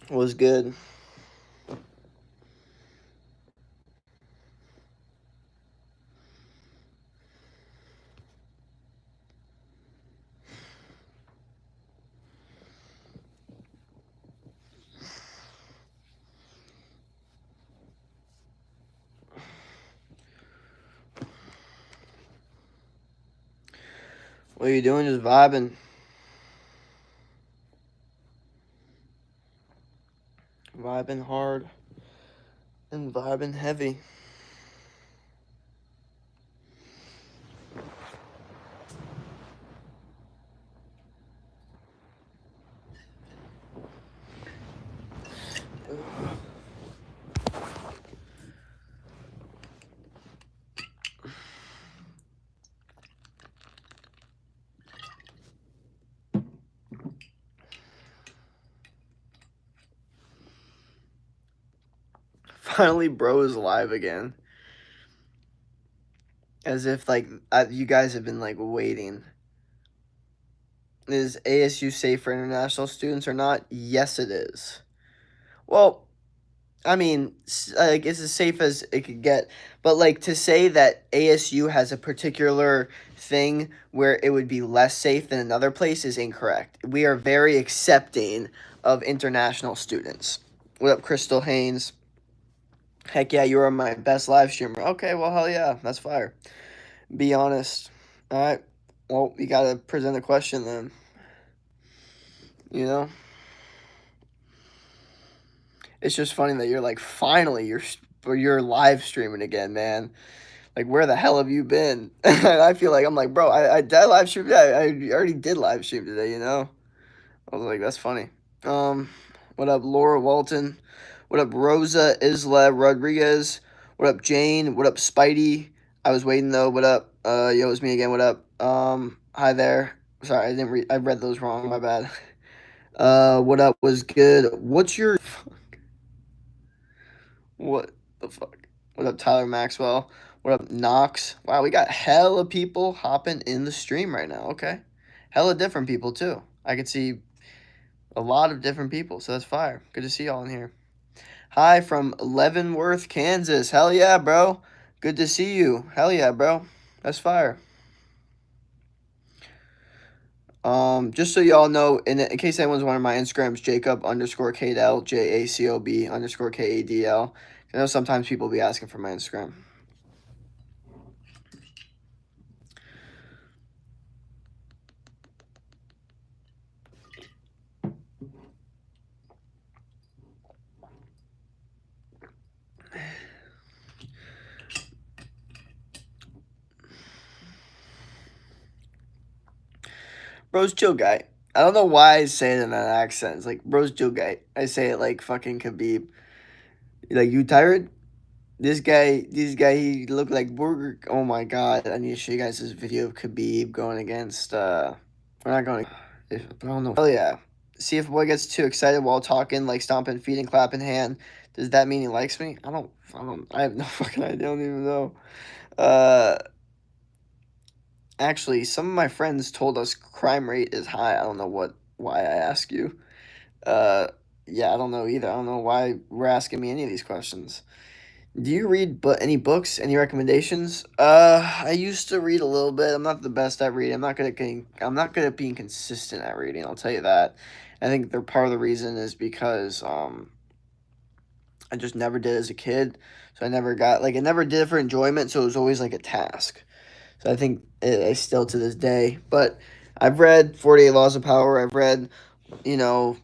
Was good. What are you doing? Just vibing. Vibing hard and vibing heavy. Finally, bro is live again. As if, like, you guys have been, like, waiting. Is ASU safe for international students or not? Yes, it is. Well, I mean, like, it's as safe as it could get. But, like, to say that ASU has a particular thing where it would be less safe than another place is incorrect. We are very accepting of international students. What up, Crystal Haynes? Heck yeah, you are my best live streamer. Okay, well, hell yeah, that's fire. Be honest. All right. Well, you gotta present a question then. You know, it's just funny that you're like, finally, you're live streaming again, man. Like, where the hell have you been? And I feel like I'm like, bro, I live stream. Yeah, I already did live stream today. I was like, that's funny. Um, what up, Laura Walton? What up, Rosa Isla Rodriguez? What up, Jane? What up, Spidey? I was waiting though. What up? Yo, it's me again. What up? Hi there. Sorry, I didn't read. I read those wrong. My bad. What up? Was good. What's your what the fuck? What up, Tyler Maxwell? What up, Knox? Wow, we got hella people hopping in the stream right now. Okay, hella different people too. I could see a lot of different people, so that's fire. Good to see y'all in here. Hi from Leavenworth, Kansas. Hell yeah, bro. Good to see you. Hell yeah, bro. That's fire. Just so y'all know, in case anyone's wondering, my Instagram's Jacob underscore Kadel, JACOB underscore KADL. I know sometimes people be asking for my Instagram. Bro's chill guy. I don't know why I say it in that accent. It's like, bro's chill guy. I say it like fucking Khabib. Like, you tired? This guy, he looked like Burger. Oh my god! I need to show you guys this video of Khabib going against. We're not going. I don't know. Hell yeah! See if boy gets too excited while talking, like stomping feet and clapping hand. Does that mean he likes me? I don't. I don't. I have no fucking idea. I don't even know. Uh, Actually, some of my friends told us crime rate is high. I don't know why I ask you. Uh, yeah, I don't know either. I don't know why we're asking me any of these questions. Do you read any books? Any recommendations? I used to read a little bit. I'm not the best at reading. I'm not good at being consistent at reading. I'll tell you that. I think they're part of the reason is because I just never did as a kid. So I never got like I never did it for enjoyment. So it was always like a task. So I think I still to this day. But I've read 48 Laws of Power. I've read, you know,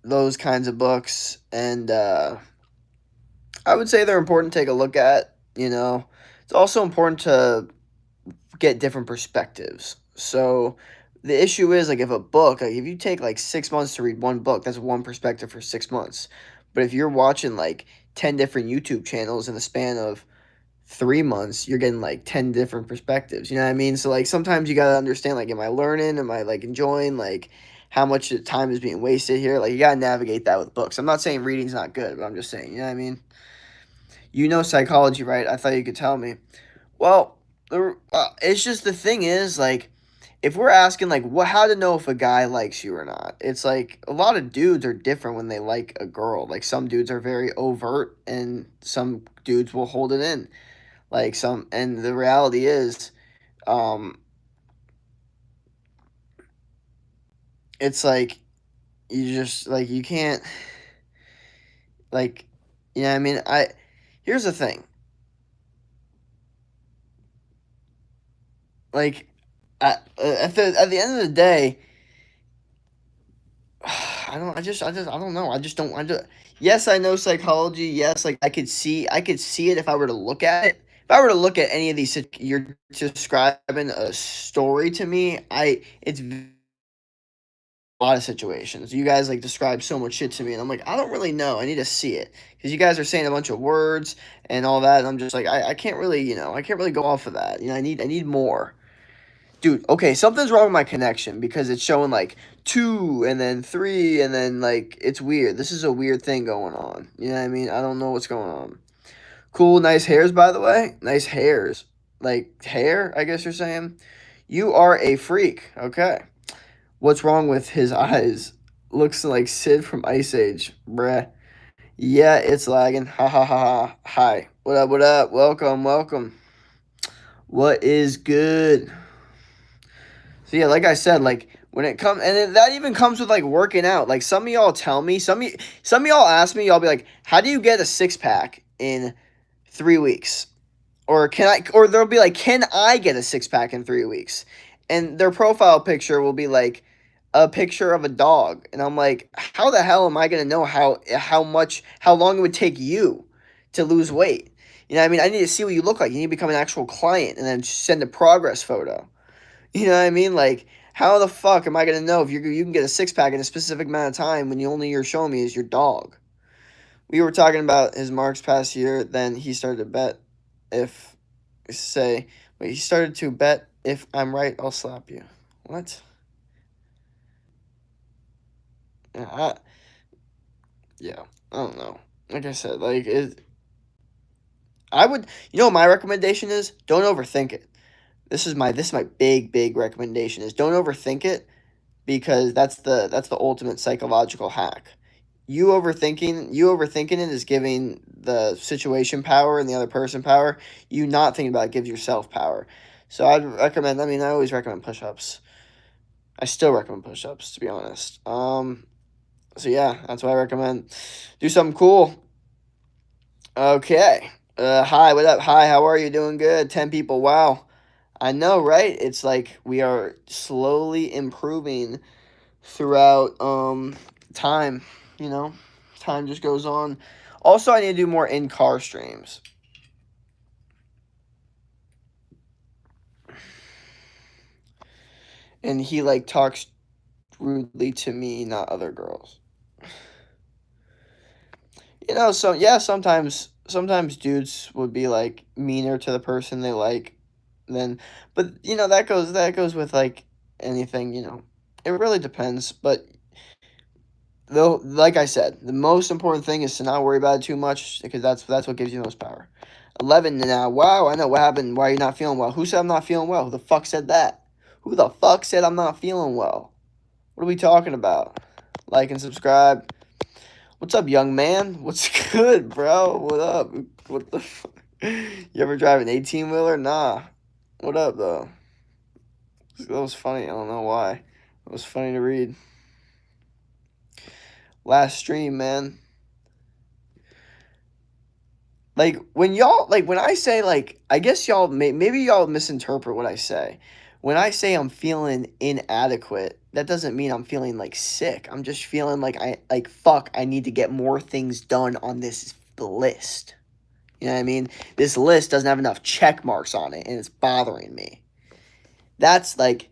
those kinds of books, and I would say they're important to take a look at. It's also important to get different perspectives. So the issue is like if you take like 6 months to read one book, that's one perspective for 6 months. But if you're watching like 10 different YouTube channels in the span of 3 months, you're getting like 10 different perspectives. You know what I mean? So like sometimes you gotta understand like, am I learning? Am I like enjoying like how much time is being wasted here? Like you gotta navigate that with books. I'm not saying reading's not good, but I'm just saying, you know what I mean? You know psychology, right? I thought you could tell me. Well, it's just the thing is like if we're asking like what how to know if a guy likes you or not, it's like a lot of dudes are different when they like a girl. Like some dudes are very overt and some dudes will hold it in. Like some and the reality is um it's like you just like you can't like yeah, I mean, I here's the thing. Like at the end of the day, I don't know. I just don't I just yes, I know psychology. Yes, like I could see it if I were to look at it. If I were to look at any of these you're describing a story to me, I it's a lot of situations. You guys like describe so much shit to me and I'm like, I don't really know. I need to see it. Because you guys are saying a bunch of words and all that, and I'm just like, I can't really, I can't really go off of that. I need more. Dude, okay, something's wrong with my connection because it's showing like two and then three and then like it's weird. This is a weird thing going on. You know what I mean? I don't know what's going on. Cool, nice hairs, by the way. Nice hairs. Like hair, I guess you're saying. You are a freak. Okay. What's wrong with his eyes? Looks like Sid from Ice Age. Bruh. Yeah, it's lagging. Ha ha ha ha. Hi. What up, what up? Welcome, welcome. What is good? So yeah, like I said, like when it comes, and that even comes with like working out. Like some of y'all tell me, some of y'all ask me, y'all be like, "How do you get a six pack in 3 weeks?" Or can I? Or they'll be like, "Can I get a six pack in 3 weeks?" And their profile picture will be like a picture of a dog, and I'm like, "How the hell am I gonna know how long it would take you to lose weight?" You know what I mean? I need to see what you look like. You need to become an actual client, and then send a progress photo. You know what I mean? Like, how the fuck am I gonna know if you can get a six pack in a specific amount of time when you only you're showing me is your dog? We were talking about his marks past year. Then he started to bet if say wait he started to bet if I'm right I'll slap you. What? Yeah, yeah. I don't know. Like I said, like I would what my recommendation is? Don't overthink it. This is my big recommendation is don't overthink it because that's the ultimate psychological hack. You overthinking it is giving the situation power and the other person power. You not thinking about it gives yourself power. So I'd recommend. I mean, I always recommend push-ups. I still recommend push-ups to be honest. So yeah, that's what I recommend. Do something cool. Okay. Hi, what up? Hi, how are you? Doing good. 10 people. Wow. I know, right? It's like we are slowly improving throughout time, you know. Time just goes on. Also, I need to do more in-car streams. And he like talks rudely to me, not other girls. So yeah, sometimes dudes would be like meaner to the person they like than but that goes with like anything, It really depends, but though, like I said, the most important thing is to not worry about it too much because that's what gives you the most power. 11 now. Wow, I know what happened. Why are you not feeling well? Who said I'm not feeling well? Who the fuck said that? Who the fuck said I'm not feeling well? What are we talking about? Like and subscribe. What's up, young man? What's good, bro? What up? What the fuck? You ever drive an 18 wheeler? Nah. What up, though? That was funny. I don't know why. It was funny to read. Last stream, man. When I say like I guess maybe y'all misinterpret what I say. When I say I'm feeling inadequate, that doesn't mean I'm feeling like sick. I'm just feeling like fuck, I need to get more things done on this list. You know what I mean? This list doesn't have enough check marks on it and it's bothering me. That's like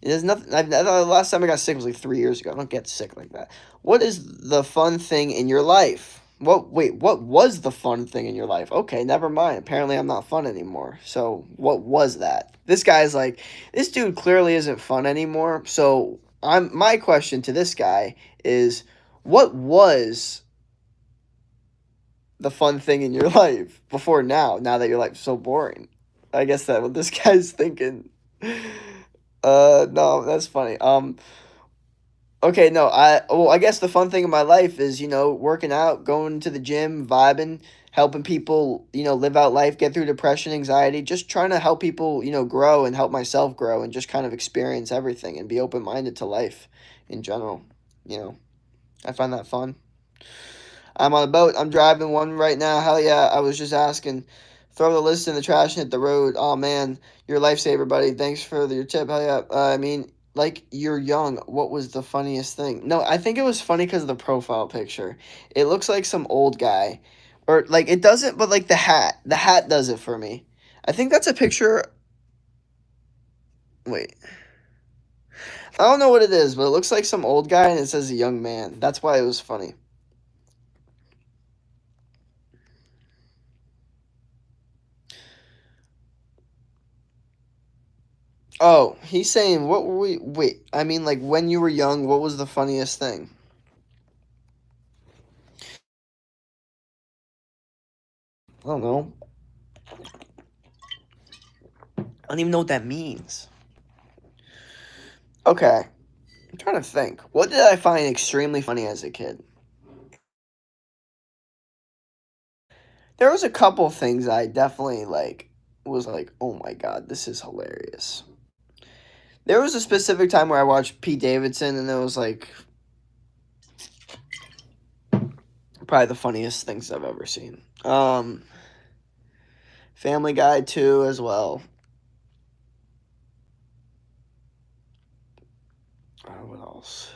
there's nothing. The last time I got sick was like 3 years ago. I don't get sick like that. What is the fun thing in your life? What was the fun thing in your life? Okay, never mind. Apparently, I'm not fun anymore. So, what was that? This guy's like, this dude clearly isn't fun anymore. So, my question to this guy is, what was the fun thing in your life before now? Now that your life's so boring, I guess that what this guy's thinking. No, that's funny. Okay, no, I guess the fun thing in my life is, working out, going to the gym, vibing, helping people, live out life, get through depression, anxiety, just trying to help people, grow and help myself grow and just kind of experience everything and be open-minded to life in general. You know, I find that fun. I'm on a boat. I'm driving one right now. Hell yeah. I was just asking. Throw the list in the trash and hit the road. Oh man, you're a lifesaver, buddy. Thanks for your tip. Hell yeah. I mean, like, you're young. What was the funniest thing? No, I think it was funny because of the profile picture. It looks like some old guy. Or, like, it doesn't, but, like, the hat. The hat does it for me. I think that's a picture. Wait. I don't know what it is, but it looks like some old guy and it says a young man. That's why it was funny. Oh, he's saying, what were we? Wait, I mean, like, when you were young, what was the funniest thing? I don't know. I don't even know what that means. Okay, I'm trying to think. What did I find extremely funny as a kid? There was a couple things I definitely, like, was like, oh my god, this is hilarious. There was a specific time where I watched Pete Davidson, and it was, like, probably the funniest things I've ever seen. Family Guy, too, as well. What else?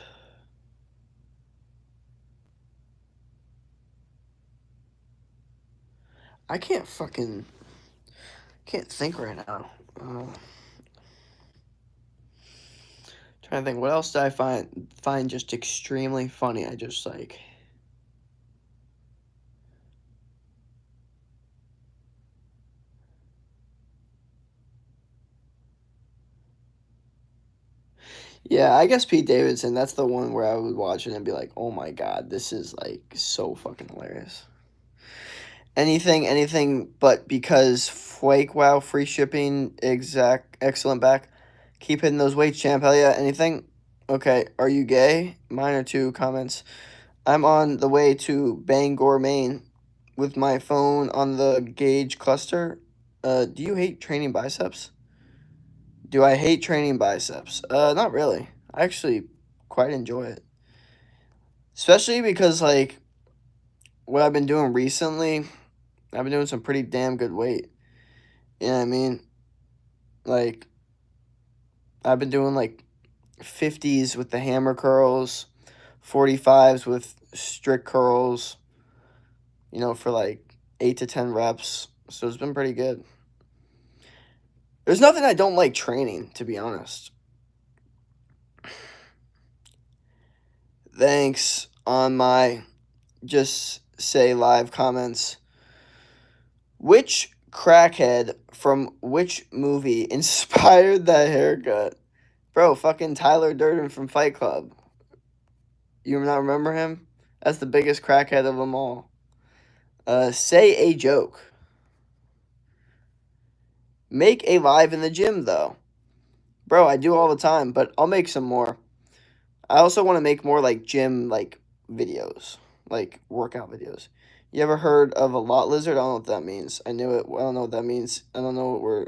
I can't think right now. Trying to think, what else did I find just extremely funny? I just like, yeah, I guess Pete Davidson. That's the one where I would watch it and be like, oh my god, this is like so fucking hilarious. Anything, but because Flake, wow, free shipping, exact, excellent back. Keep hitting those weights, champ. Hell yeah. Anything? Okay. Are you gay? Mine are two comments. I'm on the way to Bangor, Maine, with my phone on the gauge cluster. Do you hate training biceps? Do I hate training biceps? Not really. I actually quite enjoy it. Especially because, like, what I've been doing recently, I've been doing some pretty damn good weight. You know what I mean? Like, I've been doing, like, 50s with the hammer curls, 45s with strict curls, for, like, 8 to 10 reps. So it's been pretty good. There's nothing I don't like training, to be honest. Thanks on my just say live comments. Which crackhead from which movie inspired that haircut? Bro, fucking Tyler Durden from Fight Club. You not remember him? That's the biggest crackhead of them all. Say a joke. Make a live in the gym, though. Bro, I do all the time, but I'll make some more. I also want to make more, like, gym, like, videos. Like, workout videos. You ever heard of a lot lizard? I don't know what that means. I knew it. I don't know what that means. I don't know what we're...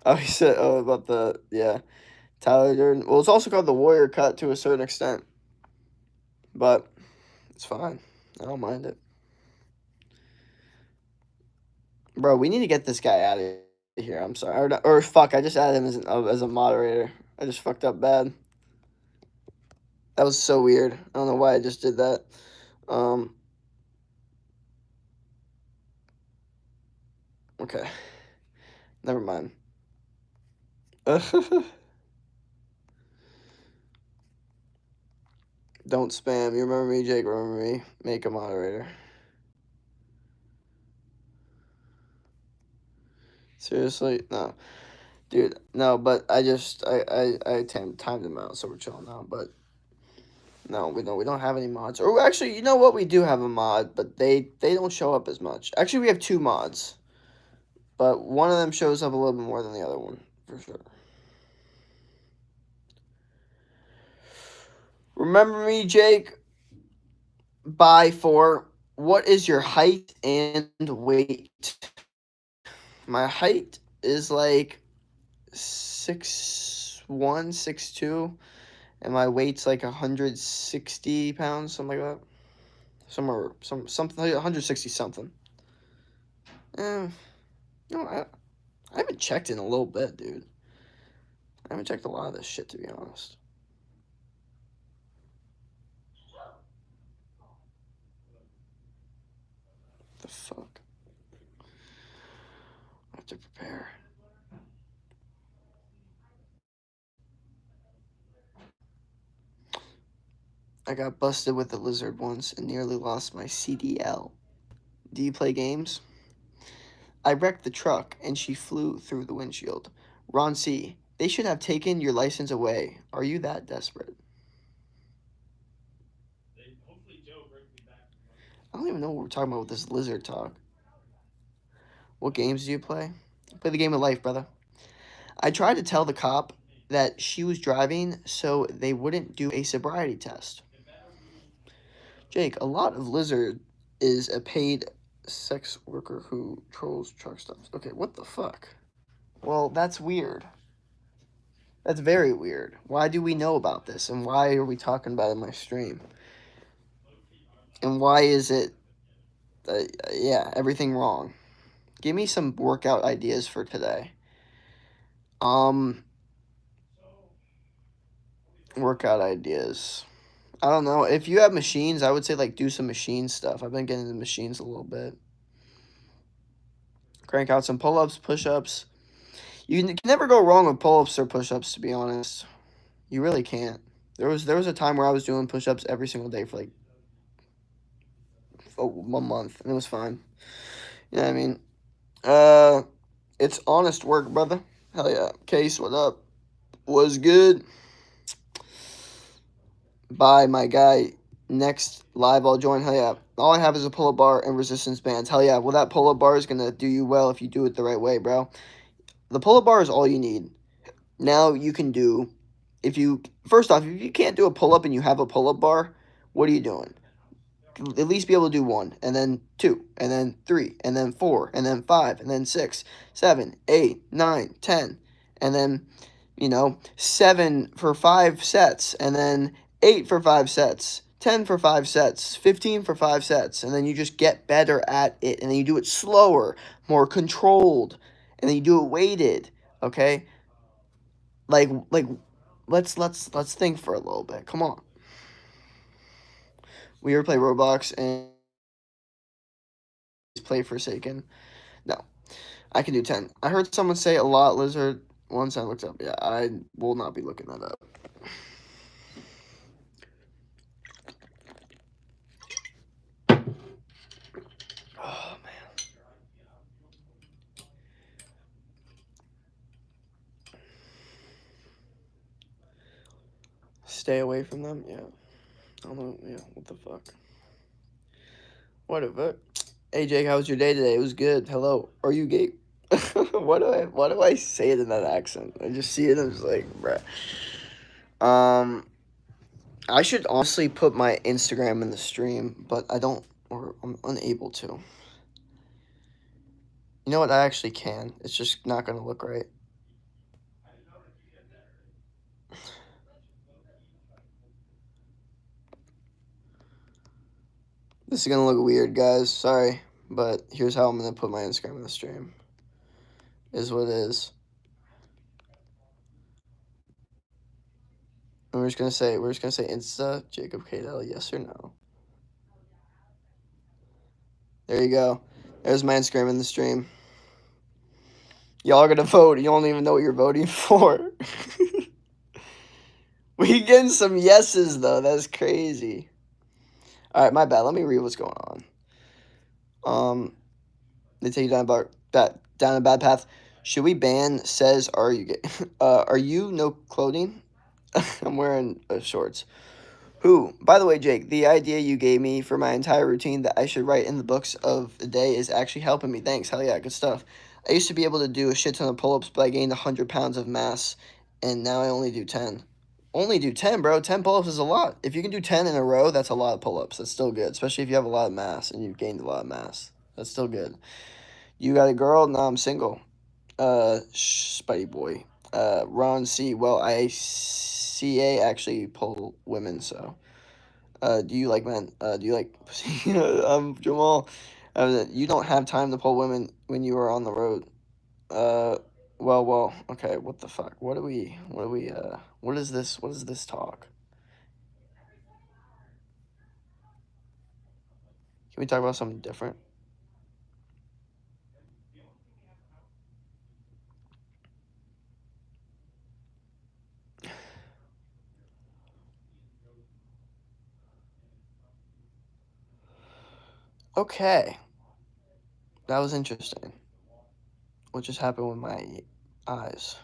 Oh, he said, oh, about the, yeah, Tyler Durden. Well, it's also called the warrior cut to a certain extent, but it's fine. I don't mind it. Bro, we need to get this guy out of here. I'm sorry. Or fuck, I just added him as a moderator. I just fucked up bad. That was so weird. I don't know why I just did that. Um, okay. Never mind. Don't spam. You remember me, Jake? Remember me? Make a moderator. Seriously? No. Dude, no, but I timed them out, so we're chilling now. But no, we don't have any mods. Or actually, you know what? We do have a mod, but they don't show up as much. Actually, we have two mods, but one of them shows up a little bit more than the other one for sure. Remember me, Jake, by four. What is your height and weight? My height is like 6'1", 6'2", and my weight's like 160 pounds, something like that. Somewhere, something like 160 something. Eh, no, I haven't checked in a little bit, dude. I haven't checked a lot of this shit, to be honest. The fuck? I have to prepare. I got busted with a lizard once and nearly lost my CDL. Do you play games? I wrecked the truck and she flew through the windshield. Ron C. They should have taken your license away. Are you that desperate? I don't even know what we're talking about with this lizard talk. What games do you play? I play the game of life, brother. I tried to tell the cop that she was driving so they wouldn't do a sobriety test. Jake, a lot of lizard is a paid sex worker who trolls truck stops. Okay, what the fuck? Well, that's weird. That's very weird. Why do we know about this? And why are we talking about it in my stream? And why is it, yeah, everything wrong? Give me some workout ideas for today. Um, Workout ideas. I don't know. If you have machines, I would say like do some machine stuff. I've been getting into machines a little bit. Crank out some pull-ups, push-ups. You can never go wrong with pull-ups or push-ups, to be honest. You really can't. There was a time where I was doing push-ups every single day for like a month, and it was fine. You know what I mean? Uh, it's honest work, brother. Hell yeah. Case, what up? Was good. Bye, my guy. Next live, I'll join. Hell yeah. All I have is a pull-up bar and resistance bands. Hell yeah. Well, that pull-up bar is gonna do you well if you do it the right way, bro. The pull-up bar is all you need. Now you can do, if you, first off, if you can't do a pull-up and you have a pull-up bar, what are you doing? At least be able to do one, and then two, and then three, and then four, and then five, and then 6, 7, 8, 9, 10, and then, seven for 5 sets, and then 8 for 5 sets, 10 for 5 sets, 15 for 5 sets, and then you just get better at it, and then you do it slower, more controlled, and then you do it weighted, okay? Like, let's think for a little bit. Come on. We ever play Roblox and play Forsaken? No, I can do 10. I heard someone say a lot lizard once. I looked up. Yeah, I will not be looking that up. Oh man, stay away from them. Yeah, I don't know. Yeah, what the fuck? Whatever. Hey Jake, how was your day today? It was good. Hello. Are you gay? Why do I say it in that accent? I just see it and it's like, bruh. I should honestly put my Instagram in the stream, but I don't, or I'm unable to. You know what? I actually can. It's just not gonna look right. This is gonna look weird, guys. Sorry, but here's how I'm gonna put my Instagram in the stream. Is what it is. And we're just gonna say Insta Jacob Cadell, yes or no. There you go. There's my Instagram in the stream. Y'all are gonna vote. You don't even know what you're voting for. We getting some yeses though. That's crazy. All right, my bad. Let me read what's going on. They take you down a bad path. Should we ban says are you gay? Are you no clothing? I'm wearing shorts. Who? By the way, Jake, the idea you gave me for my entire routine that I should write in the books of the day is actually helping me. Thanks. Hell yeah, good stuff. I used to be able to do a shit ton of pull-ups, but I gained 100 pounds of mass, and now I only do 10. Only do 10, bro. 10 pull-ups is a lot. If you can do 10 in a row, that's a lot of pull-ups. That's still good, especially if you have a lot of mass and you've gained a lot of mass. That's still good. You got a girl? No, I'm single. Spidey boy. Ron C. Well, I CA actually pull women, so. Do you like men? Do you like pussy? Jamal. You don't have time to pull women when you are on the road. Uh, okay. What the fuck? What is this talk? Can we talk about something different? Okay, that was interesting. What just happened with my eyes?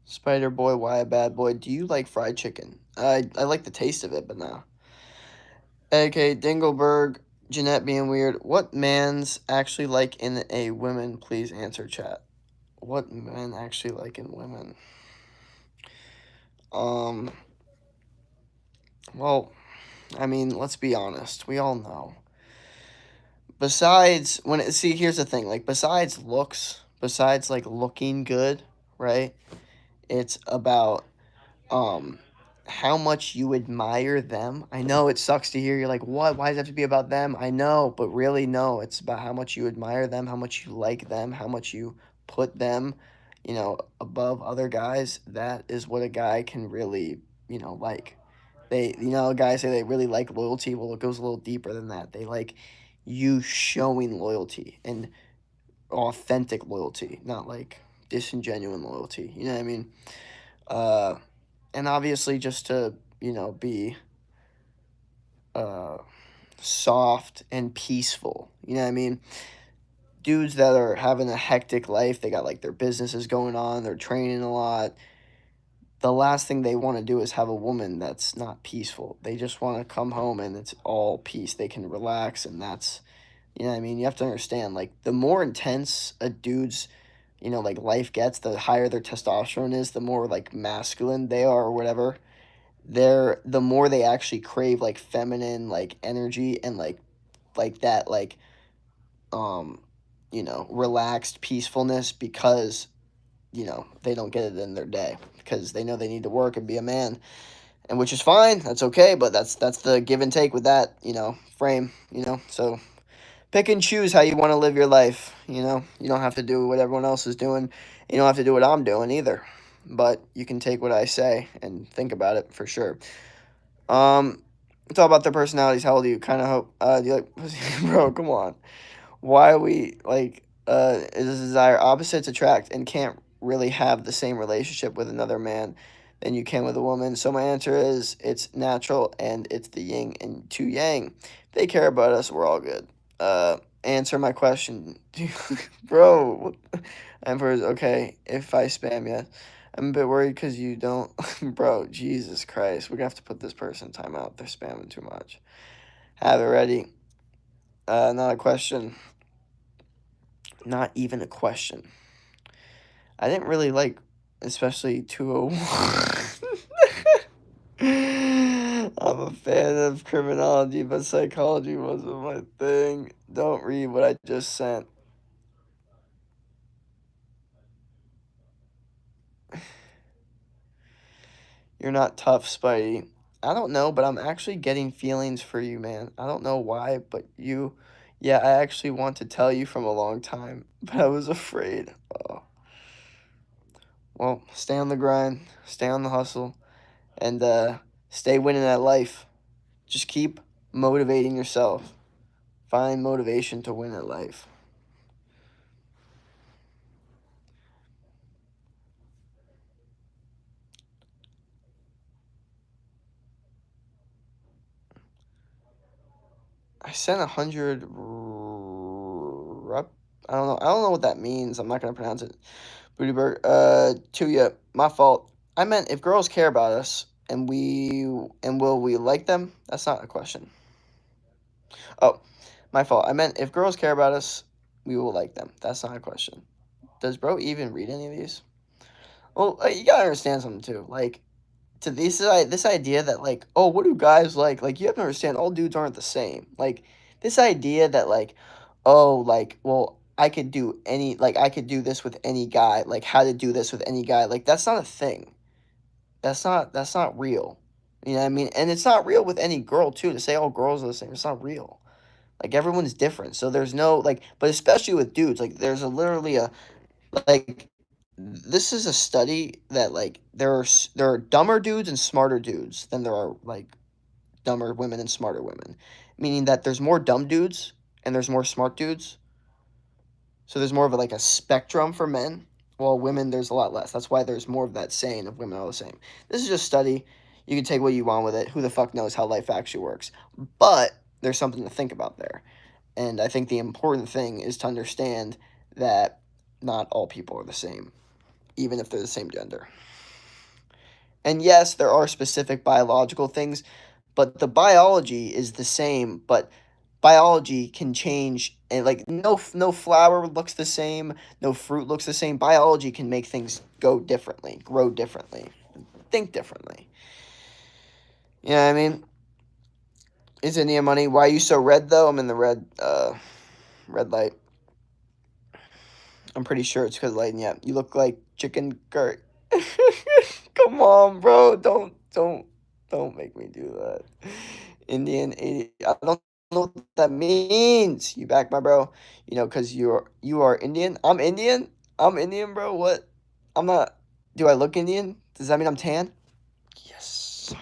Spider boy, why a bad boy? Do you like fried chicken? I like the taste of it, but no. AK Dingleberg, Jeanette being weird. What man's actually like in a woman? Please answer chat. What men actually like in women? Um, well, I mean, let's be honest. We all know. Besides see, here's the thing. Like besides looks, besides like looking good, right? It's about um how much you admire them. I know it sucks to hear you're like, what? Why does it have to be about them? I know, but really no, it's about how much you admire them, how much you like them, how much you put them, above other guys. That is what a guy can really, like. Guys say they really like loyalty. Well, it goes a little deeper than that. They like you showing loyalty and authentic loyalty, not like disingenuine loyalty. You know what I mean? Uh, and obviously just to be uh, soft and peaceful. You know what I mean? Dudes that are having a hectic life, they got like their businesses going on, they're training a lot. The last thing they want to do is have a woman that's not peaceful. They just want to come home and it's all peace. They can relax, and that's, you know what I mean? You have to understand, like, the more intense a dude's, like, life gets, the higher their testosterone is, the more, like, masculine they are or whatever. The more they actually crave, like, feminine, like, energy and, like that, like, um, relaxed peacefulness because, they don't get it in their day because they know they need to work and be a man, and which is fine. That's okay, but that's the give and take with that, frame, so pick and choose how you want to live your life. You don't have to do what everyone else is doing. You don't have to do what I'm doing either. But you can take what I say and think about it for sure. It's all about their personalities. How old do you kind of hope? Do you like, bro? Come on. Why we like is a desire opposites attract and can't really have the same relationship with another man than you can with a woman. So my answer is it's natural and it's the yin and to yang. If they care about us, we're all good. Answer my question. Bro. Emperor's okay if I spam you. I'm a bit worried because you don't. Bro, Jesus Christ. We're going to have to put this person in timeout. They're spamming too much. Have it ready. Not a question. Not even a question. I didn't really like, especially 201. I'm a fan of criminology, but psychology wasn't my thing. Don't read what I just sent. You're not tough, Spidey. I don't know, but I'm actually getting feelings for you, man. I don't know why, but yeah, I actually want to tell you from a long time, but I was afraid. Oh. Well, stay on the grind, stay on the hustle, and stay winning at life. Just keep motivating yourself. Find motivation to win at life. I sent 100 rep. I don't know. I don't know what that means. I'm not gonna pronounce it. Bootyberg. To you. My fault. I meant if girls care about us and will we like them? That's not a question. Oh, my fault. I meant if girls care about us, we will like them. That's not a question. Does bro even read any of these? Well, you gotta understand something too. Like, to this idea that like, oh, what do guys like? Like, you have to understand, all dudes aren't the same. Like, this idea that like, oh, like, well, I could do this with any guy. Like, how to do this with any guy? Like, that's not a thing. That's not real. You know what I mean? And it's not real with any girl too. To say all girls are the same, it's not real. Like, everyone's different. So there's no like, but especially with dudes, like there's a literally a like this is a study that like there are dumber dudes and smarter dudes than there are like dumber women and smarter women, meaning that there's more dumb dudes and there's more smart dudes. So there's more of like a spectrum for men, while women there's a lot less. That's why there's more of that saying of women are the same. This is just study. You can take what you want with it. Who the fuck knows how life actually works? But there's something to think about there. And I think the important thing is to understand that not all people are the same, even if they're the same gender. And yes, there are specific biological things, but the biology is the same, but biology can change, and like no flower looks the same, no fruit looks the same. Biology can make things go differently, grow differently, think differently. You know what I mean? Is India money? Why are you so red though? I'm in the red light. I'm pretty sure it's because lighting you up. You look like chicken curry. Come on, bro. Don't make me do that. Indian 80. I don't know what that means. You back, my bro. You know, because you are Indian. I'm Indian. I'm Indian, bro. What? I'm not. Do I look Indian? Does that mean I'm tan? Yes.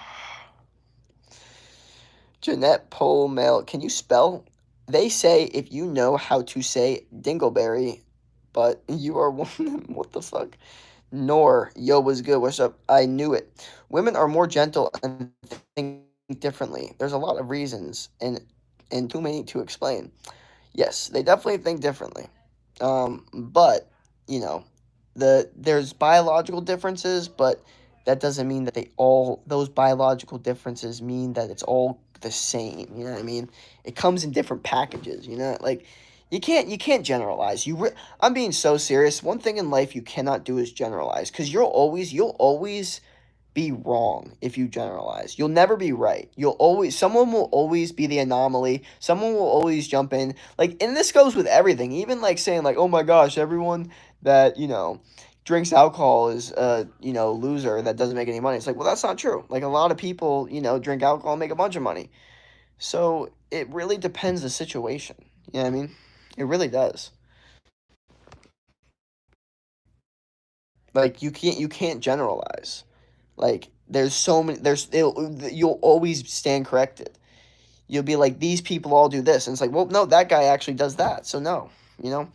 Jeanette Pole Mail. Can you spell? They say if you know how to say dingleberry, but you are one. What the fuck? Nor, yo, was good. What's up? I knew it. Women are more gentle and think differently. There's a lot of reasons, and too many to explain. Yes, they definitely think differently. But you know, there's biological differences, but that doesn't mean that those biological differences mean that it's all the same. You know what I mean? It comes in different packages. You know, like you can't generalize. I'm being so serious. One thing in life you cannot do is generalize, because you'll always be wrong if you generalize. You'll never be right. Someone will always be the anomaly. Someone will always jump in. Like, and this goes with everything. Even like saying like, "Oh my gosh, everyone that, drinks alcohol is loser that doesn't make any money." It's like, well, that's not true. Like, a lot of people, drink alcohol and make a bunch of money. So, it really depends the situation. You know what I mean? It really does. Like, you can't generalize. Like, there's so many you'll always stand corrected. You'll be like, these people all do this, and it's like, well, no, that guy actually does that, so no. you know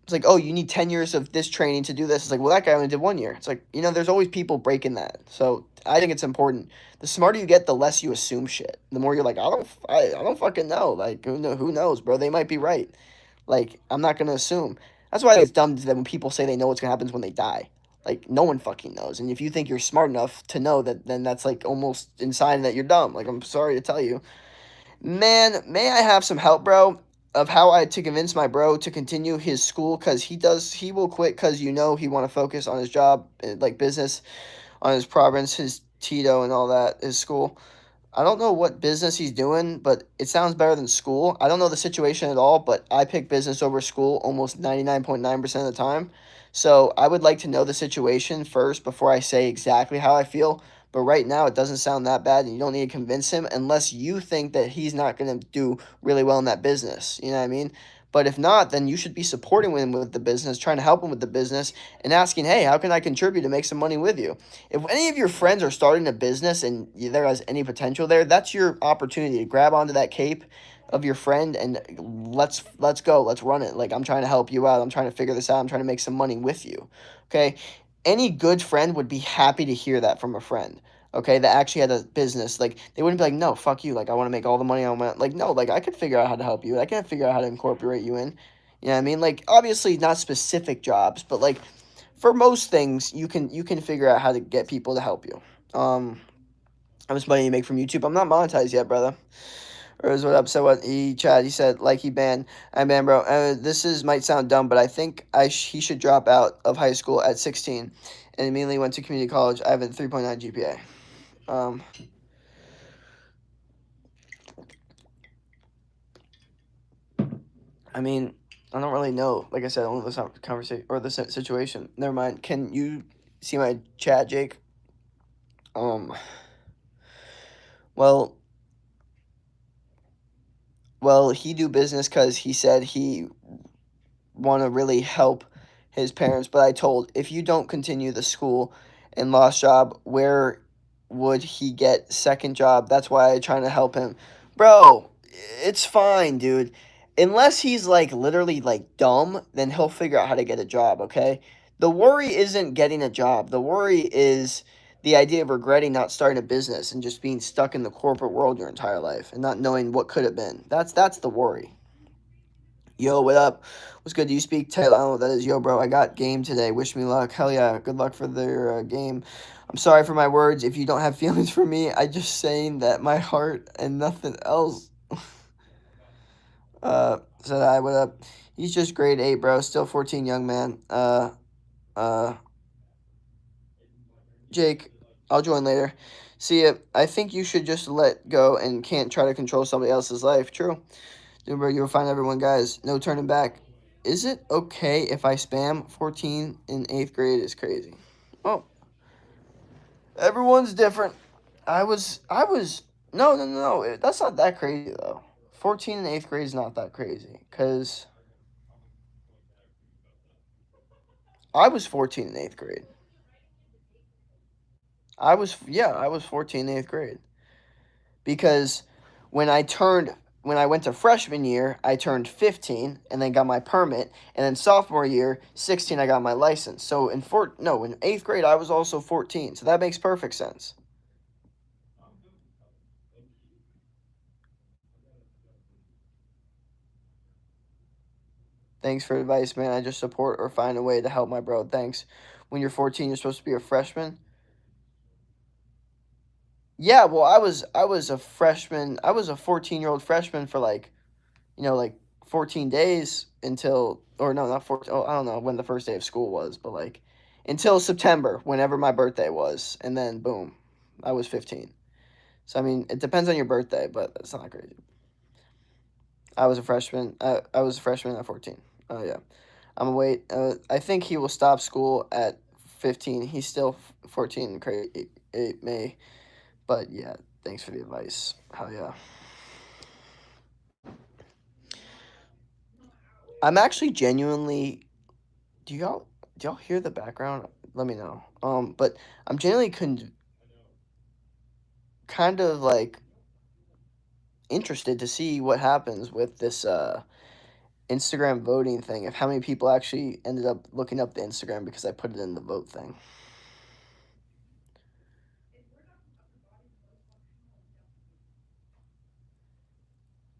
it's like, oh, you need 10 years of this training to do this. It's like, well, that guy only did 1 year. It's like, there's always people breaking that. So I think it's important. The smarter you get, the less you assume shit. The more you're like, I don't fucking know. Like, who knows, bro? They might be right. Like, I'm not gonna assume. That's why it's dumb that when people say they know what's gonna happen when they die. Like, no one fucking knows. And if you think you're smart enough to know that, then that's like almost a sign that you're dumb. Like, I'm sorry to tell you. Man, may I have some help, bro, of how I to convince my bro to continue his school, because he will quit because he want to focus on his job, like business, on his province, his Tito and all that, his school. I don't know what business he's doing, but it sounds better than school. I don't know the situation at all, but I pick business over school almost 99.9% of the time. So I would like to know the situation first before I say exactly how I feel. But right now, it doesn't sound that bad, and you don't need to convince him unless you think that he's not going to do really well in that business. You know what I mean? But if not, then you should be supporting him with the business, trying to help him with the business, and asking, hey, how can I contribute to make some money with you? If any of your friends are starting a business and there has any potential there, that's your opportunity to grab onto that cape of your friend and let's go, let's run it. Like, I'm trying to help you out. I'm trying to figure this out. I'm trying to make some money with you. Okay? Any good friend would be happy to hear that from a friend. Okay, that actually had a business. Like, they wouldn't be like, no, fuck you. Like, I want to make all the money I want. Like, no, like, I could figure out how to help you. I can figure out how to incorporate you in. You know what I mean? Like, obviously not specific jobs, but like for most things, you can figure out how to get people to help you. How much money you make from YouTube? I'm not monetized yet, brother. Or is what up? So what he chat? He said like he banned. I man, bro. This is might sound dumb, but I think he should drop out of high school at 16, and immediately went to community college. I have a 3.9 GPA. Um, I mean, I don't really know. Like I said, I don't know this conversation or the situation. Never mind. Can you see my chat, Jake? Um, well, he do business because he said he want to really help his parents, but I told if you don't continue the school and lost job, where would he get second job? That's why I trying to help him. Bro, it's fine, dude. Unless he's like literally like dumb, then he'll figure out how to get a job, okay? The worry isn't getting a job. The worry is the idea of regretting not starting a business and just being stuck in the corporate world your entire life and not knowing what could have been. That's the worry. Yo, what up? What's good? Do you speak Taylor? I don't know what that is. Yo, bro, I got game today. Wish me luck. Hell yeah. Good luck for their game. I'm sorry for my words. If you don't have feelings for me, I just saying that my heart and nothing else. Said I, what up? He's just grade 8, bro. Still 14, young man. Uh, Jake, I'll join later. See ya. I think you should just let go and can't try to control somebody else's life. True. Dude, you'll find everyone, guys. No turning back. Is it okay if I spam 14 in 8th grade is crazy? Oh, everyone's different. No, no, no, no. That's not that crazy, though. 14 in 8th grade is not that crazy. Because I was 14 in 8th grade. I was 14 in 8th grade. Because when I turned when I went to freshman year, I turned 15 and then got my permit, and then sophomore year, 16, I got my license. So in 8th grade I was also 14. So that makes perfect sense. Thanks for advice, man. I just support or find a way to help my bro. Thanks. When you're 14, you're supposed to be a freshman. Yeah, well, I was a freshman. I was a 14-year-old freshman for like 14 days until, or no, not 14. Oh, I don't know when the first day of school was, but like until September, whenever my birthday was, and then boom, I was 15. So I mean, it depends on your birthday, but it's not crazy. I was a freshman. I was a freshman at 14. Oh yeah, I'm gonna wait. I think he will stop school at 15. He's still 14. Crazy. It may, but yeah. Thanks for the advice. Hell yeah. I'm actually genuinely do y'all hear the background? Let me know. But I'm genuinely kind of like interested to see what happens with this Instagram voting thing. If how many people actually ended up looking up the Instagram because I put it in the vote thing.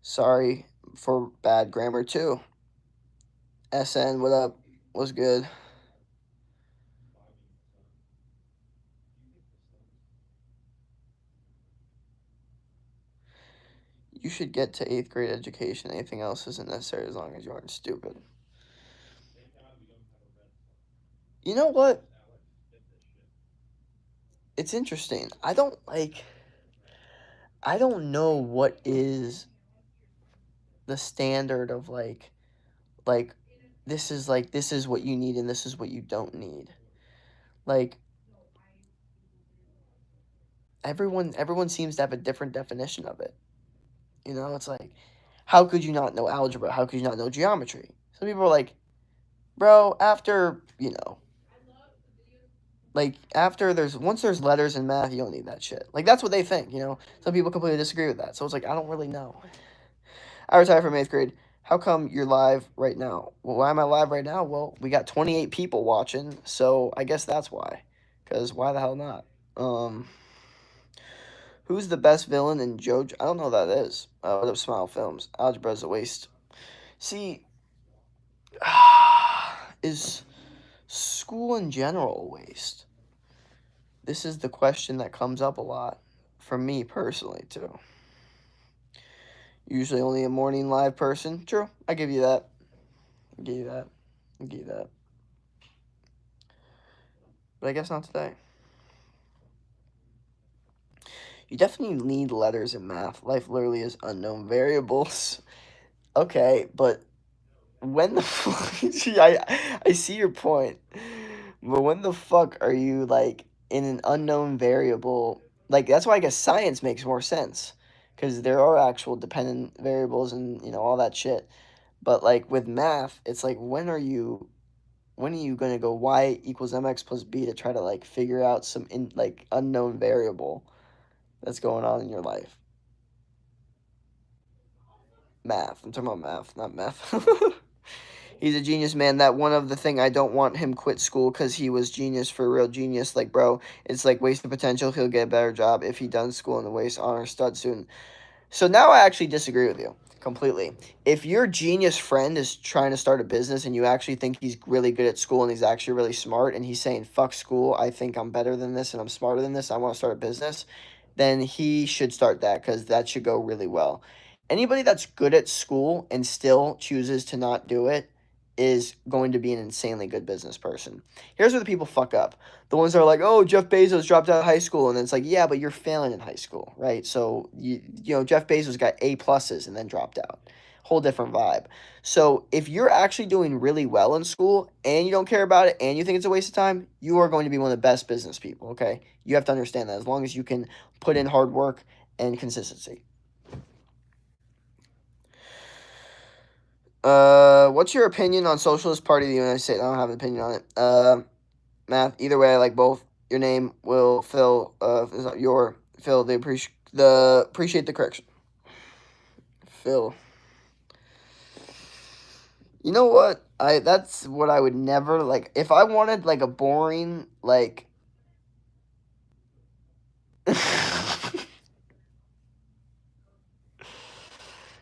Sorry for bad grammar too. SN, what up? What's good? You should get to 8th grade education. Anything else isn't necessary as long as you aren't stupid. You know what? It's interesting. I don't know what is the standard of like this is what you need and this is what you don't need. Like everyone seems to have a different definition of it. You know, it's like how could you not know algebra? How could you not know geometry? Some people are like, bro, after, like after there's once there's letters in math, you don't need that shit. Like that's what they think, you know. Some people completely disagree with that. So it's like I don't really know. I retired from 8th grade. How come you're live right now? Well, why am I live right now? Well, we got 28 people watching, so I guess that's why. Because why the hell not? Um, who's the best villain in JoJo? I don't know who that is. What up, Smile Films? Algebra's a waste. See, is school in general a waste? This is the question that comes up a lot for me personally, too. Usually only a morning live person. True. I give you that. I give you that. I give you that. But I guess not today. You definitely need letters in math. Life literally is unknown variables. Okay, but when the fuck? I see your point, but when the fuck are you like in an unknown variable? Like that's why I guess science makes more sense, because there are actual dependent variables and all that shit. But like with math, it's like when are you gonna go y equals mx plus b to try to like figure out some like unknown variable that's going on in your life? Math. I'm talking about math, not meth. He's a genius, man. That one of the thing I don't want him quit school because he was genius for real genius. Like, bro, it's like wasted potential. He'll get a better job if he done school and the waste honor stud student. So now I actually disagree with you completely. If your genius friend is trying to start a business and you actually think he's really good at school and he's actually really smart and he's saying, fuck school, I think I'm better than this and I'm smarter than this, I want to start a business, then he should start that because that should go really well. Anybody that's good at school and still chooses to not do it is going to be an insanely good business person. Here's where the people fuck up. The ones that are like, oh, Jeff Bezos dropped out of high school. And then it's like, yeah, but you're failing in high school, right? So, Jeff Bezos got A pluses and then dropped out. Whole different vibe. So, if you're actually doing really well in school and you don't care about it and you think it's a waste of time, you are going to be one of the best business people, okay? You have to understand that as long as you can put in hard work and consistency. What's your opinion on Socialist Party of the United States? I don't have an opinion on it. Math. Either way, I like both. Your name will Phil. Is not your Phil. They appreciate the correction. Phil. You know what? That's what I would never like. If I wanted like a boring like.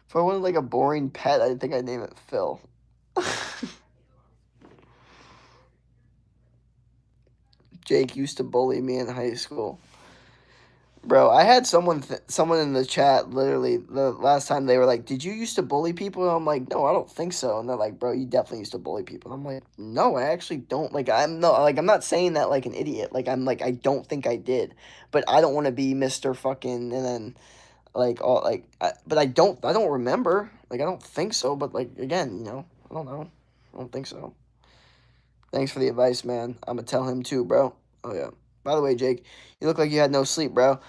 If I wanted like a boring pet, I think I'd name it Phil. Jake used to bully me in high school. Bro, I had someone in the chat literally the last time they were like, "Did you used to bully people?" And I'm like, "No, I don't think so." And they're like, "Bro, you definitely used to bully people." And I'm like, "No, I actually don't." Like I'm not saying that like an idiot. Like I'm like I don't think I did. But I don't want to be Mr. fucking and then like all like but I don't remember. Like I don't think so, but like again, I don't know. I don't think so. Thanks for the advice, man. I'm gonna tell him too, bro. Oh yeah. By the way, Jake, you look like you had no sleep, bro.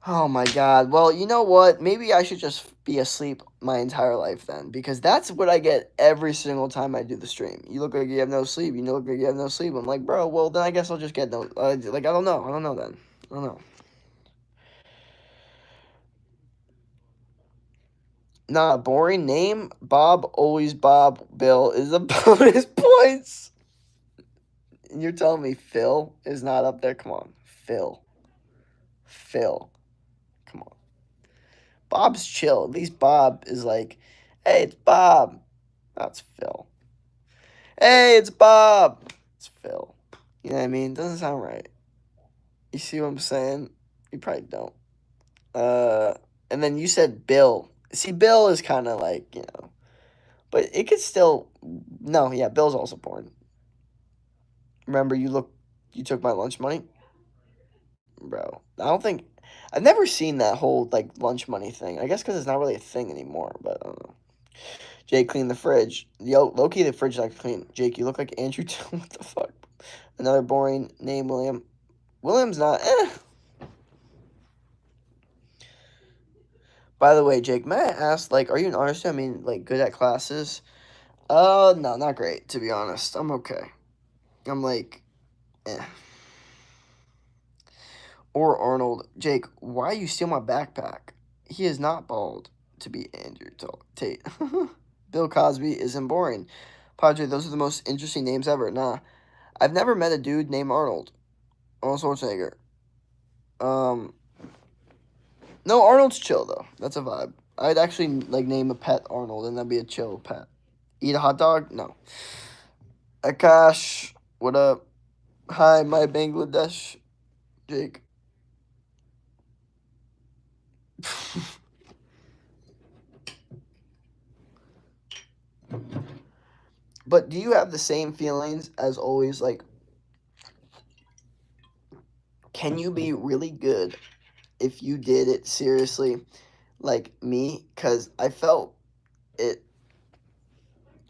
Oh my God. Well, you know what? Maybe I should just be asleep my entire life then, because that's what I get every single time I do the stream. You look like you have no sleep. You look like you have no sleep. I'm like, bro. Well, then I guess I'll just get no. Like I don't know. I don't know then. I don't know. Nah, boring name. Bob, always Bob. Bill is a bonus points. And you're telling me Phil is not up there? Come on, Phil. Phil. Come on. Bob's chill. At least Bob is like, hey, it's Bob. That's Phil. Hey, it's Bob. It's Phil. You know what I mean? Doesn't sound right. You see what I'm saying? You probably don't. And then you said Bill. See, Bill is kind of like, but it could still. No, yeah, Bill's also born. Remember, you took my lunch money, bro. I don't think I've never seen that whole like lunch money thing. I guess because it's not really a thing anymore. But I don't know. Jake, clean the fridge. Yo, low-key, the fridge is not clean. Jake, you look like Andrew. What the fuck? Another boring name, William. William's not. By the way, Jake, may I ask, like, are you an artist? I mean, like, good at classes? No, not great, to be honest. I'm okay. I'm like, eh. Or Arnold. Jake, why you steal my backpack? He is not bald to be Andrew Tate. Bill Cosby isn't boring. Padre, those are the most interesting names ever. Nah, I've never met a dude named Arnold. Arnold Schwarzenegger. Um, no, Arnold's chill though. That's a vibe. I'd actually like name a pet Arnold, and that'd be a chill pet. Eat a hot dog? No. Akash, what up? Hi, my Bangladesh, Jake. But do you have the same feelings as always? Like, can you be really good if you did it seriously, like me? Because I felt it.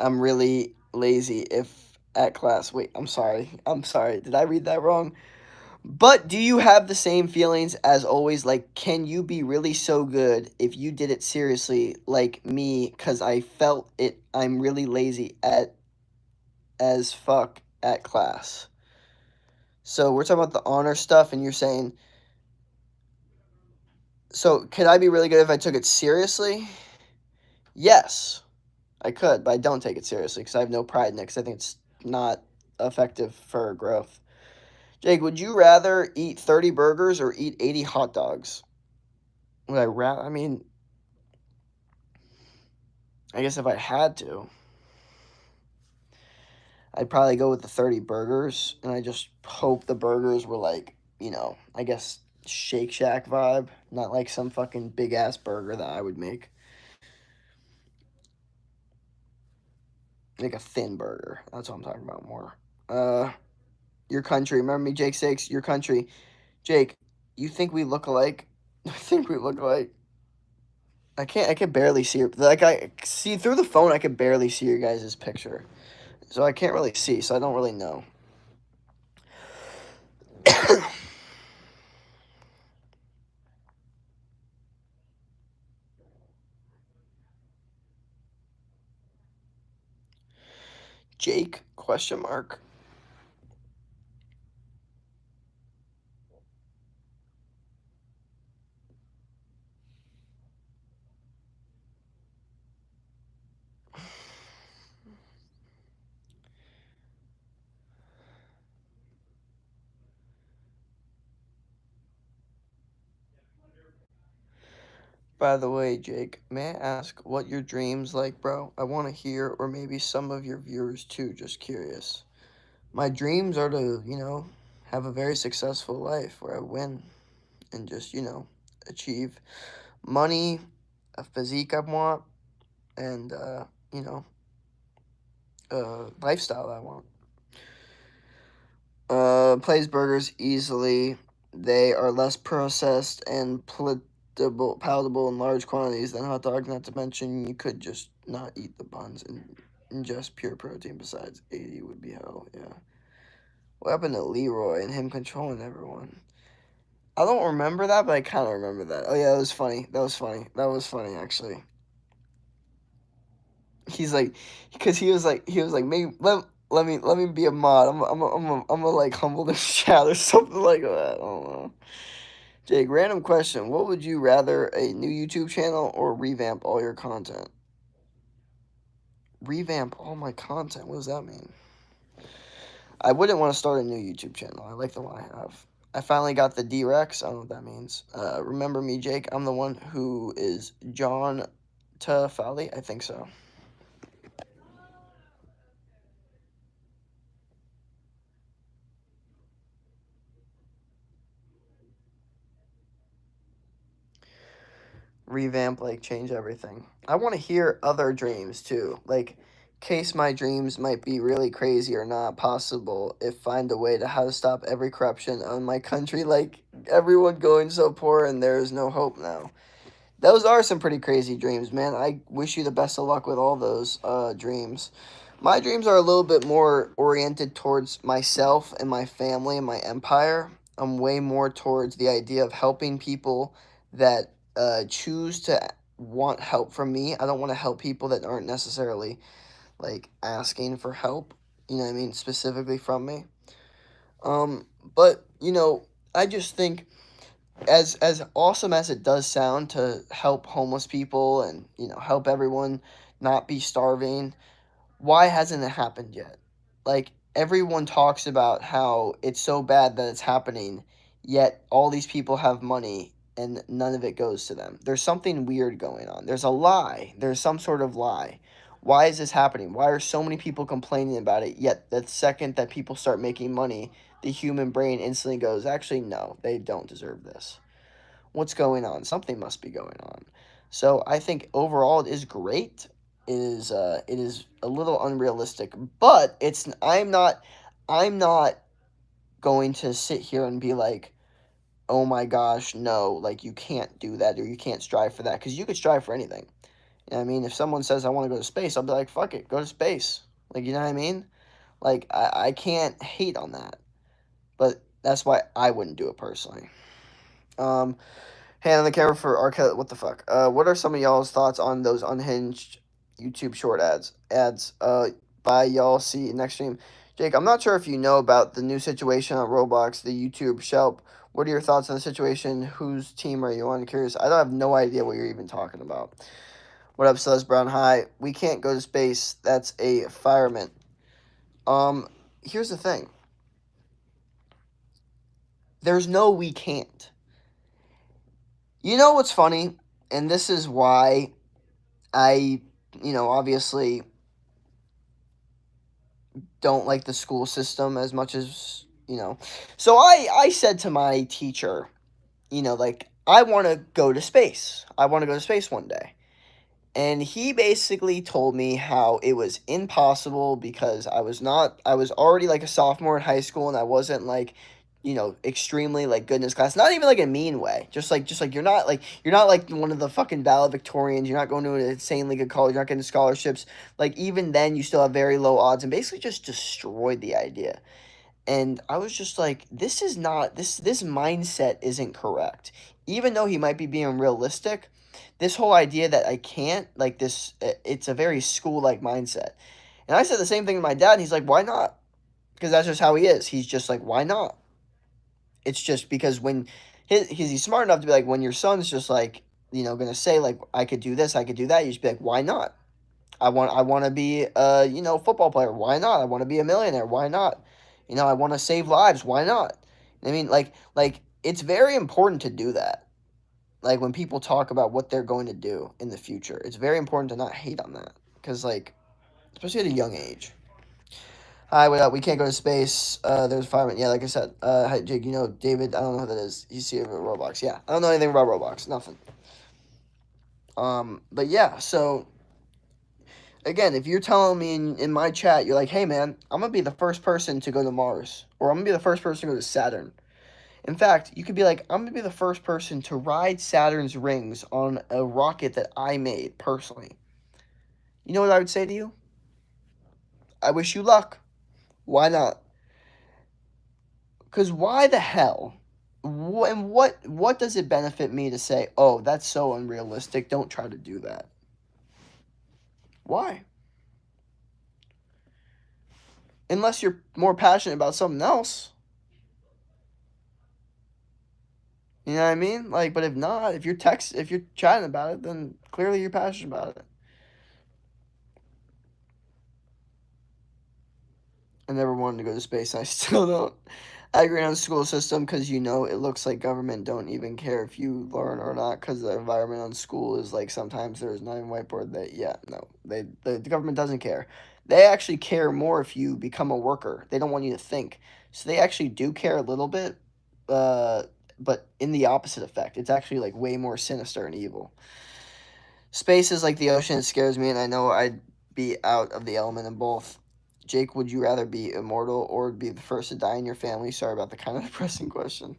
I'm really lazy if at class. Wait, I'm sorry. I'm sorry. Did I read that wrong? But do you have the same feelings as always? Like, can you be really so good if you did it seriously, like me? Because I felt it. I'm really lazy at as fuck at class. So we're talking about the honor stuff, and you're saying, so could I be really good if I took it seriously? Yes, I could, but I don't take it seriously because I have no pride in it because I think it's not effective for growth. Jake, would you rather eat 30 burgers or eat 80 hot dogs? Would I rather? I mean, I guess if I had to, I'd probably go with the 30 burgers, and I just hope the burgers were like, I guess Shake Shack vibe, not like some fucking big ass burger that I would make. Like a thin burger. That's what I'm talking about more. Uh, your country. Remember me, Jake Sakes? Your country. Jake, you think we look alike? I think we look alike. I can barely see your, like, I see through the phone, I can barely see your guys' picture. So I can't really see, so I don't really know. Jake, question mark. By the way, Jake, may I ask what your dreams like, bro? I want to hear, or maybe some of your viewers too, just curious. My dreams are to, have a very successful life where I win and just, achieve money, a physique I want, and, you know, a lifestyle I want. Plays burgers easily. They are less processed and palatable in large quantities than hot dogs. Not to mention, you could just not eat the buns and ingest pure protein. Besides, 80 would be hell. Yeah. What happened to Leroy and him controlling everyone? I don't remember that, but I kind of remember that. Oh yeah, that was funny. That was funny. That was funny actually. He's like, because he was like, maybe let me be a mod. I'm a like humble this chat or something like that. I don't know. Jake, random question. What would you rather, a new YouTube channel or revamp all your content? Revamp all my content? What does that mean? I wouldn't want to start a new YouTube channel. I like the one I have. I finally got the D-Rex. I don't know what that means. Remember me, Jake? I'm the one who is John Tafali. I think so. Revamp, like change everything. I want to hear other dreams too. Like, case my dreams might be really crazy or not possible if find a way to how to stop every corruption on my country, like everyone going so poor and there is no hope now. Those are some pretty crazy dreams, man. I wish you the best of luck with all those dreams. My dreams are a little bit more oriented towards myself and my family and my empire. I'm way more towards the idea of helping people that choose to want help from me. I don't want to help people that aren't necessarily like asking for help. You know what I mean? Specifically from me. But I just think as awesome as it does sound to help homeless people and help everyone not be starving, why hasn't it happened yet? Like, everyone talks about how it's so bad that it's happening, yet all these people have money and none of it goes to them. There's something weird going on. There's a lie. There's some sort of lie. Why is this happening? Why are so many people complaining about it, yet the second that people start making money, the human brain instantly goes, actually, no, they don't deserve this. What's going on? Something must be going on. So I think overall it is great. it is a little unrealistic. But I'm not going to sit here and be like, oh my gosh, no, like you can't do that or you can't strive for that because you could strive for anything. You know what I mean? If someone says I want to go to space, I'll be like, fuck it, go to space. Like, you know what I mean? Like, I can't hate on that. But that's why I wouldn't do it personally. Um, Hand on the camera for R. Kelly. What the fuck? What are some of y'all's thoughts on those unhinged YouTube short ads? Bye, y'all. See you next stream. Jake, I'm not sure if you know about the new situation on Roblox, the YouTube shelp. What are your thoughts on the situation? Whose team are you on? Curious. I don't have no idea what you're even talking about. What up, Celeste Brown? Hi. We can't go to space. That's a fireman. Here's the thing. There's no we can't. You know what's funny? And this is why I, obviously don't like the school system as much as. So I said to my teacher, like, I want to go to space. I want to go to space one day. And he basically told me how it was impossible because I was already like a sophomore in high school and I wasn't like, extremely like good in his class. Not even like a mean way. Just like you're not like one of the fucking valedictorians. You're not going to an insanely good college. You're not getting scholarships. Like even then you still have very low odds and basically just destroyed the idea. And I was just like, this is not this mindset isn't correct. Even though he might be being realistic, this whole idea that I can't, like this, it's a very school like mindset. And I said the same thing to my dad, and he's like, why not? Because that's just how he is. He's just like, why not? It's just because when he's smart enough to be like, when your son's just like, gonna say like, I could do this, I could do that, you just be like, why not? I want to be a football player. Why not? I want to be a millionaire. Why not? I want to save lives. Why not? I mean, like it's very important to do that. Like when people talk about what they're going to do in the future, it's very important to not hate on that because like especially at a young age. Hi, what up? We can't go to space. There's firemen. Yeah, like I said. Hi, Jake. David. I don't know who that is. You see it about Roblox. Yeah, I don't know anything about Roblox. Nothing. But yeah. So again, if you're telling me in my chat, you're like, hey man, I'm gonna be the first person to go to Mars, or I'm gonna be the first person to go to Saturn. In fact, you could be like, I'm gonna be the first person to ride Saturn's rings on a rocket that I made personally. You know what I would say to you? I wish you luck. Why not? Because why the hell? And what does it benefit me to say, oh, that's so unrealistic? Don't try to do that. Why? Unless you're more passionate about something else. You know what I mean? Like, but if not, if you're chatting about it, then clearly you're passionate about it. I never wanted to go to space. I still don't. I agree on the school system because it looks like government don't even care if you learn or not because the environment on school is like sometimes there's not even whiteboard. The government doesn't care. They actually care more if you become a worker. They don't want you to think, so they actually do care a little bit, uh, but in the opposite effect. It's actually like way more sinister and evil. Space is like the ocean. It scares me, and I know I'd be out of the element in both. Jake, would you rather be immortal or be the first to die in your family? Sorry about the kind of depressing question.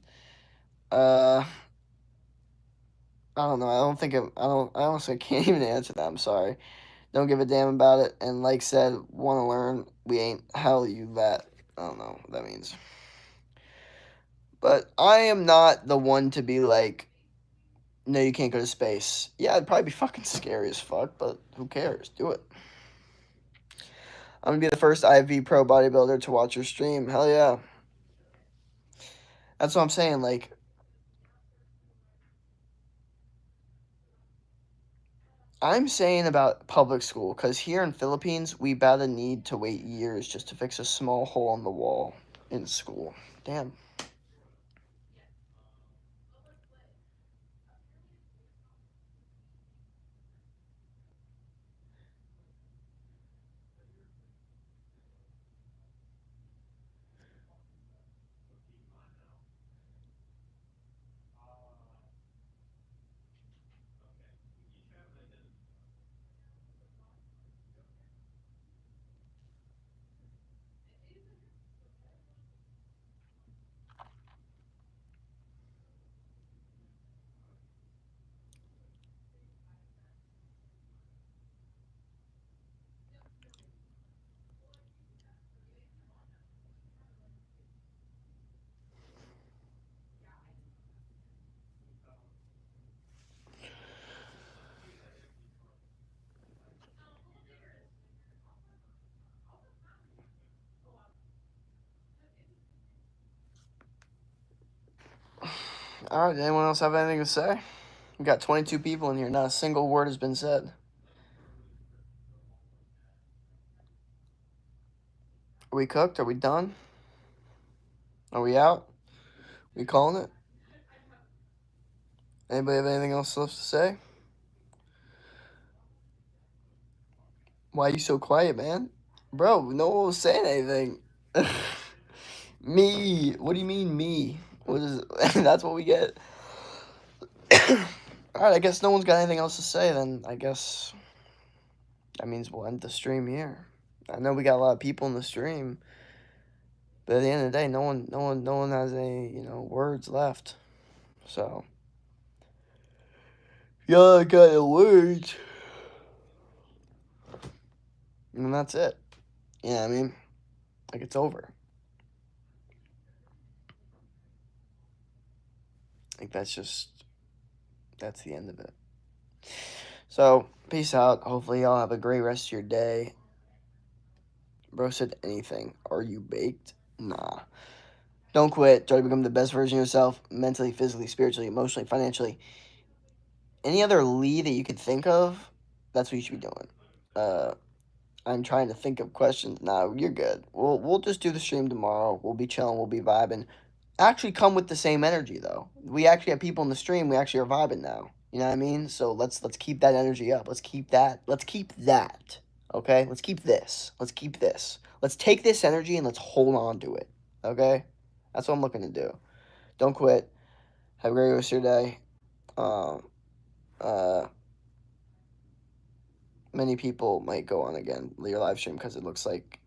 Uh, I don't know. I don't think I don't. I honestly can't even answer that. I'm sorry. Don't give a damn about it. And like said, want to learn. We ain't hell you that. I don't know what that means. But I am not the one to be like, no, you can't go to space. Yeah, it'd probably be fucking scary as fuck, but who cares? Do it. I'm gonna be the first IV pro bodybuilder to watch your stream. Hell yeah. That's what I'm saying. Like, I'm saying about public school, because here in Philippines, we about to need to wait years just to fix a small hole in the wall in school. Damn. All right. Anyone else have anything to say? We got 22 people in here. Not a single word has been said. Are we cooked? Are we done? Are we out? We calling it? Anybody have anything else left to say? Why are you so quiet, man? Bro, no one was saying anything. Me. What do you mean, me? What is that's what we get. Alright, I guess no one's got anything else to say then. I guess that means we'll end the stream here. I know we got a lot of people in the stream, but at the end of the day, no one has any, words left. So yeah, I got the words. And that's it. You know what I mean? Like, it's over. Like, that's the end of it. So, peace out. Hopefully, y'all have a great rest of your day. Bro said anything. Are you baked? Nah. Don't quit. Try to become the best version of yourself mentally, physically, spiritually, emotionally, financially. Any other lead that you could think of, that's what you should be doing. I'm trying to think of questions. Nah, you're good. We'll just do the stream tomorrow. We'll be chilling. We'll be vibing. Actually, come with the same energy though. We actually have people in the stream. We actually are vibing now. You know what I mean? So let's keep that energy up. Let's keep that. Let's keep that. Okay. Let's keep this. Let's keep this. Let's take this energy and let's hold on to it. Okay. That's what I'm looking to do. Don't quit. Have a great rest of your day. Um. Uh. Many people might go on again your live stream because it looks like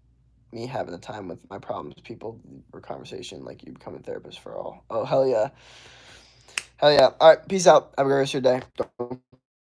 me having a time with my problems, people for conversation, like you become a therapist for all. Oh, hell yeah. Hell yeah. All right. Peace out. Have a great rest of your day. Don't